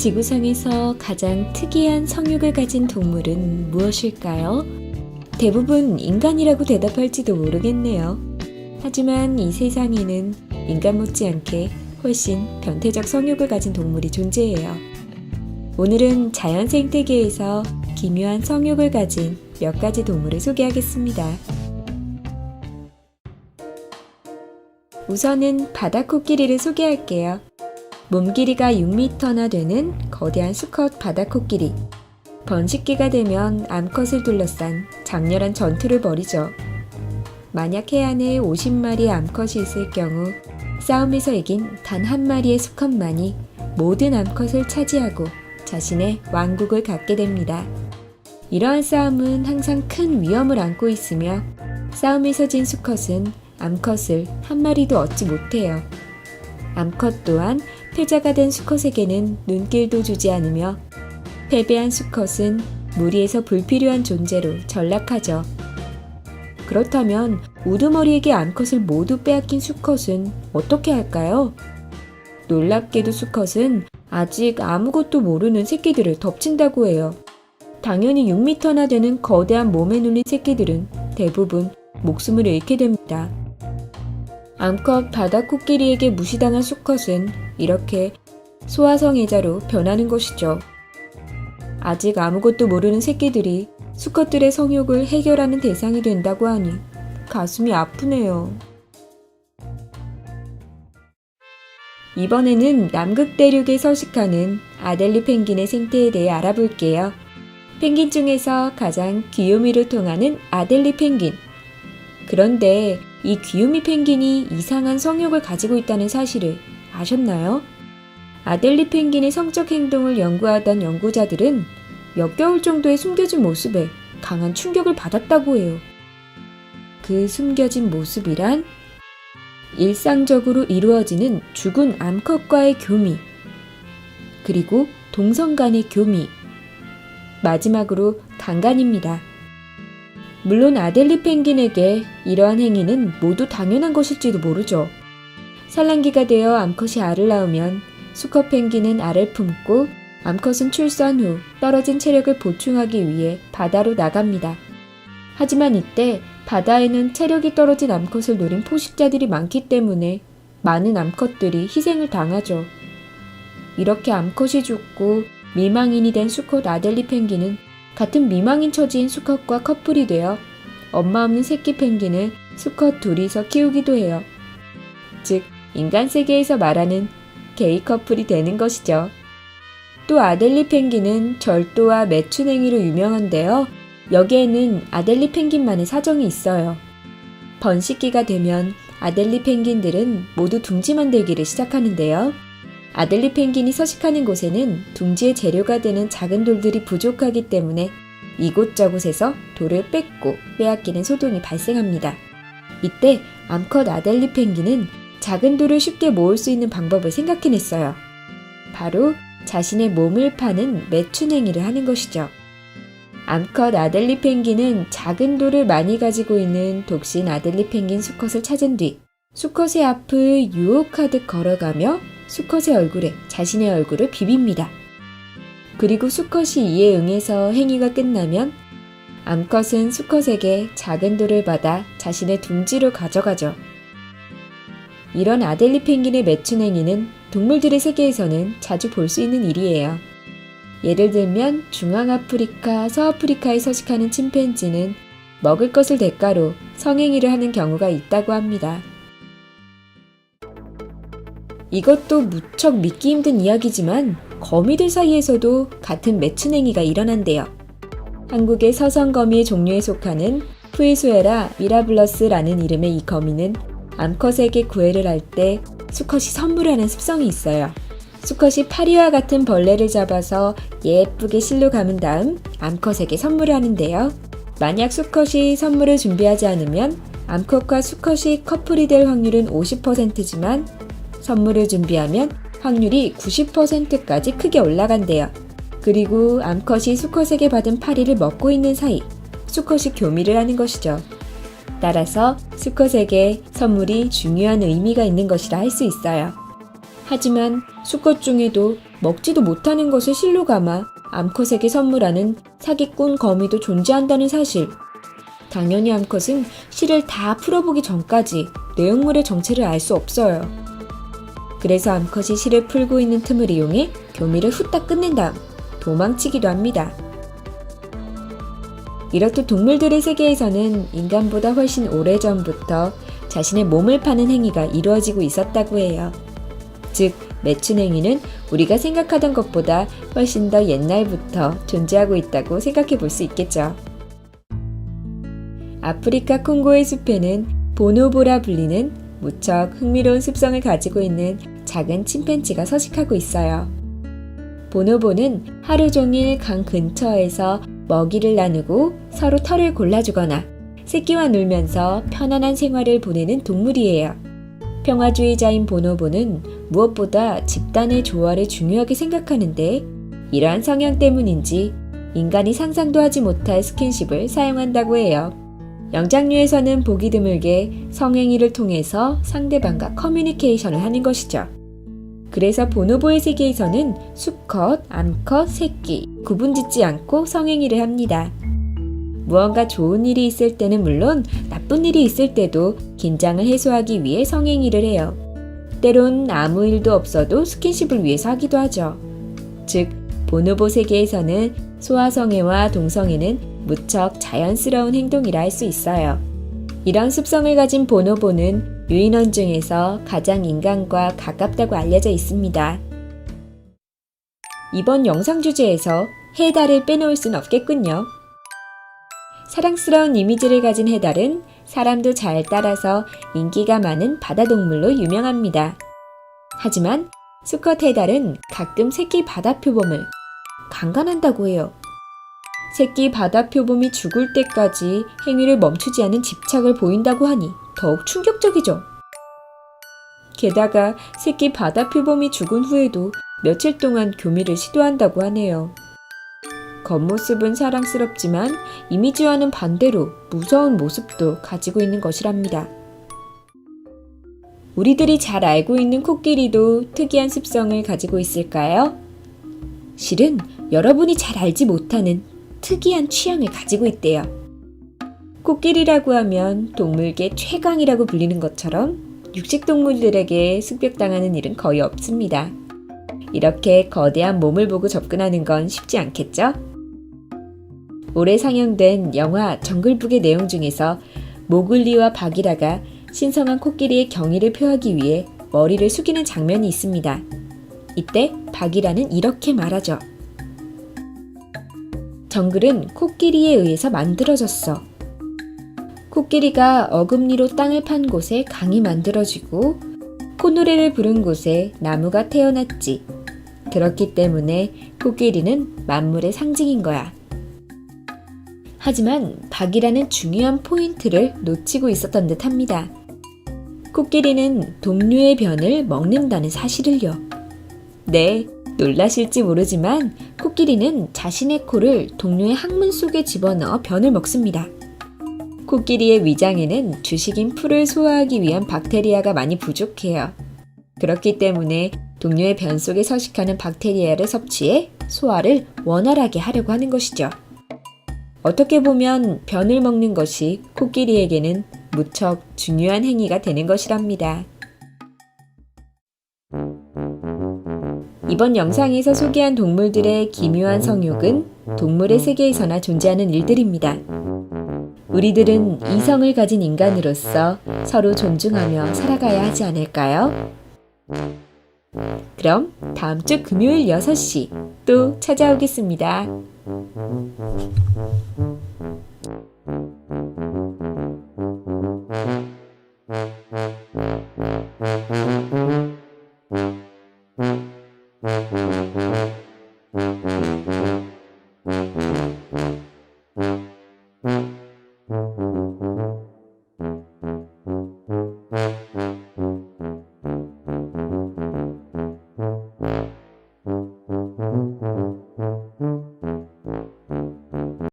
지구상에서 가장 특이한 성욕을 가진 동물은 무엇일까요? 대부분 인간이라고 대답할지도 모르겠네요. 하지만 이 세상에는 인간 못지않게 훨씬 변태적 성욕을 가진 동물이 존재해요. 오늘은 자연 생태계에서 기묘한 성욕을 가진 몇 가지 동물을 소개하겠습니다. 우선은 바다코끼리를 소개할게요. 몸 길이가 6m나 되는 거대한 수컷 바다코끼리. 번식기가 되면 암컷을 둘러싼 장렬한 전투를 벌이죠. 만약 해안에 50마리의 암컷이 있을 경우 싸움에서 이긴 단 한 마리의 수컷만이 모든 암컷을 차지하고 자신의 왕국을 갖게 됩니다. 이러한 싸움은 항상 큰 위험을 안고 있으며 싸움에서 진 수컷은 암컷을 한 마리도 얻지 못해요. 암컷 또한 패자가 된 수컷에게는 눈길도 주지 않으며 패배한 수컷은 무리에서 불필요한 존재로 전락하죠. 그렇다면 우두머리에게 암컷을 모두 빼앗긴 수컷은 어떻게 할까요? 놀랍게도 수컷은 아직 아무것도 모르는 새끼들을 덮친다고 해요. 당연히 6m나 되는 거대한 몸에 눌린 새끼들은 대부분 목숨을 잃게 됩니다. 암컷 바다코끼리에게 무시당한 수컷은 이렇게 소아성애자로 변하는 것이죠. 아직 아무것도 모르는 새끼들이 수컷들의 성욕을 해결하는 대상이 된다고 하니 가슴이 아프네요. 이번에는 남극 대륙에 서식하는 아델리 펭귄의 생태에 대해 알아볼게요. 펭귄 중에서 가장 귀요미를 통하는 아델리 펭귄. 그런데 이 귀요미 펭귄이 이상한 성욕을 가지고 있다는 사실을 아셨나요? 아델리 펭귄의 성적 행동을 연구하던 연구자들은 몇 개월 정도의 숨겨진 모습에 강한 충격을 받았다고 해요. 그 숨겨진 모습이란 일상적으로 이루어지는 죽은 암컷과의 교미, 그리고 동성 간의 교미, 마지막으로 강간입니다. 물론 아델리 펭귄에게 이러한 행위는 모두 당연한 것일지도 모르죠. 산란기가 되어 암컷이 알을 낳으면 수컷 펭귄은 알을 품고 암컷은 출산 후 떨어진 체력을 보충하기 위해 바다로 나갑니다. 하지만 이때 바다에는 체력이 떨어진 암컷을 노린 포식자들이 많기 때문에 많은 암컷들이 희생을 당하죠. 이렇게 암컷이 죽고 미망인이 된 수컷 아델리 펭귄은 같은 미망인 처지인 수컷과 커플이 되어 엄마 없는 새끼 펭귄을 수컷 둘이서 키우기도 해요. 즉, 인간 세계에서 말하는 게이 커플이 되는 것이죠. 또 아델리 펭귄은 절도와 매춘행위로 유명한데요. 여기에는 아델리 펭귄만의 사정이 있어요. 번식기가 되면 아델리 펭귄들은 모두 둥지 만들기를 시작하는데요. 아델리 펭귄이 서식하는 곳에는 둥지의 재료가 되는 작은 돌들이 부족하기 때문에 이곳저곳에서 돌을 뺏고 빼앗기는 소동이 발생합니다. 이때 암컷 아델리 펭귄은 작은 돌을 쉽게 모을 수 있는 방법을 생각해냈어요. 바로 자신의 몸을 파는 매춘 행위를 하는 것이죠. 암컷 아델리 펭귄은 작은 돌을 많이 가지고 있는 독신 아델리 펭귄 수컷을 찾은 뒤 수컷의 앞을 유혹하듯 걸어가며 수컷의 얼굴에 자신의 얼굴을 비빕니다. 그리고 수컷이 이에 응해서 행위가 끝나면 암컷은 수컷에게 작은 돌을 받아 자신의 둥지로 가져가죠. 이런 아델리 펭귄의 매춘 행위는 동물들의 세계에서는 자주 볼 수 있는 일이에요. 예를 들면 중앙아프리카, 서아프리카에 서식하는 침팬지는 먹을 것을 대가로 성행위를 하는 경우가 있다고 합니다. 이것도 무척 믿기 힘든 이야기지만 거미들 사이에서도 같은 매춘 행위가 일어난대요. 한국의 서성거미의 종류에 속하는 푸이소에라 미라블러스라는 이름의 이 거미는 암컷에게 구애를 할 때 수컷이 선물을 하는 습성이 있어요. 수컷이 파리와 같은 벌레를 잡아서 예쁘게 실로 감은 다음 암컷에게 선물을 하는데요. 만약 수컷이 선물을 준비하지 않으면 암컷과 수컷이 커플이 될 확률은 50%지만 선물을 준비하면 확률이 90%까지 크게 올라간대요. 그리고 암컷이 수컷에게 받은 파리를 먹고 있는 사이 수컷이 교미를 하는 것이죠. 따라서 수컷에게 선물이 중요한 의미가 있는 것이라 할 수 있어요. 하지만 수컷 중에도 먹지도 못하는 것을 실로 감아 암컷에게 선물하는 사기꾼 거미도 존재한다는 사실. 당연히 암컷은 실을 다 풀어보기 전까지 내용물의 정체를 알 수 없어요. 그래서 암컷이 실을 풀고 있는 틈을 이용해 교미를 후딱 끝낸 다음 도망치기도 합니다. 이렇듯 동물들의 세계에서는 인간보다 훨씬 오래전부터 자신의 몸을 파는 행위가 이루어지고 있었다고 해요. 즉, 매춘 행위는 우리가 생각하던 것보다 훨씬 더 옛날부터 존재하고 있다고 생각해 볼 수 있겠죠. 아프리카 콩고의 숲에는 보노보라 불리는 무척 흥미로운 습성을 가지고 있는 작은 침팬지가 서식하고 있어요. 보노보는 하루 종일 강 근처에서 먹이를 나누고 서로 털을 골라주거나 새끼와 놀면서 편안한 생활을 보내는 동물이에요. 평화주의자인 보노보는 무엇보다 집단의 조화를 중요하게 생각하는데 이러한 성향 때문인지 인간이 상상도 하지 못할 스킨십을 사용한다고 해요. 영장류에서는 보기 드물게 성행위를 통해서 상대방과 커뮤니케이션을 하는 것이죠. 그래서 보노보의 세계에서는 수컷, 암컷, 새끼 구분짓지 않고 성행위를 합니다. 무언가 좋은 일이 있을 때는 물론 나쁜 일이 있을 때도 긴장을 해소하기 위해 성행위를 해요. 때론 아무 일도 없어도 스킨십을 위해서 하기도 하죠. 즉, 보노보 세계에서는 소아성애와 동성애는 무척 자연스러운 행동이라 할 수 있어요. 이런 습성을 가진 보노보는 유인원 중에서 가장 인간과 가깝다고 알려져 있습니다. 이번 영상 주제에서 해달을 빼놓을 순 없겠군요. 사랑스러운 이미지를 가진 해달은 사람도 잘 따라서 인기가 많은 바다동물로 유명합니다. 하지만 수컷 해달은 가끔 새끼 바다표범을 강간한다고 해요. 새끼 바다표범이 죽을 때까지 행위를 멈추지 않은 집착을 보인다고 하니 더욱 충격적이죠. 게다가 새끼 바다표범이 죽은 후에도 며칠 동안 교미를 시도한다고 하네요. 겉모습은 사랑스럽지만 이미지와는 반대로 무서운 모습도 가지고 있는 것이랍니다. 우리들이 잘 알고 있는 코끼리도 특이한 습성을 가지고 있을까요? 실은 여러분이 잘 알지 못하는 특이한 취향을 가지고 있대요. 코끼리라고 하면 동물계 최강이라고 불리는 것처럼 육식동물들에게 습격당하는 일은 거의 없습니다. 이렇게 거대한 몸을 보고 접근하는 건 쉽지 않겠죠? 올해 상영된 영화 정글북의 내용 중에서 모글리와 바기라가 신성한 코끼리의 경의를 표하기 위해 머리를 숙이는 장면이 있습니다. 이때 바기라는 이렇게 말하죠. 정글은 코끼리에 의해서 만들어졌어. 코끼리가 어금니로 땅을 판 곳에 강이 만들어지고 콧노래를 부른 곳에 나무가 태어났지. 그렇기 때문에 코끼리는 만물의 상징인 거야. 하지만 박이라는 중요한 포인트를 놓치고 있었던 듯 합니다. 코끼리는 동료의 변을 먹는다는 사실을요. 네, 놀라실지 모르지만 코끼리는 자신의 코를 동료의 항문 속에 집어넣어 변을 먹습니다. 코끼리의 위장에는 주식인 풀을 소화하기 위한 박테리아가 많이 부족해요. 그렇기 때문에 동료의 변 속에 서식하는 박테리아를 섭취해 소화를 원활하게 하려고 하는 것이죠. 어떻게 보면 변을 먹는 것이 코끼리에게는 무척 중요한 행위가 되는 것이랍니다. 이번 영상에서 소개한 동물들의 기묘한 성욕은 동물의 세계에서나 존재하는 일들입니다. 우리들은 이성을 가진 인간으로서 서로 존중하며 살아가야 하지 않을까요? 그럼 다음 주 금요일 6시 또 찾아오겠습니다.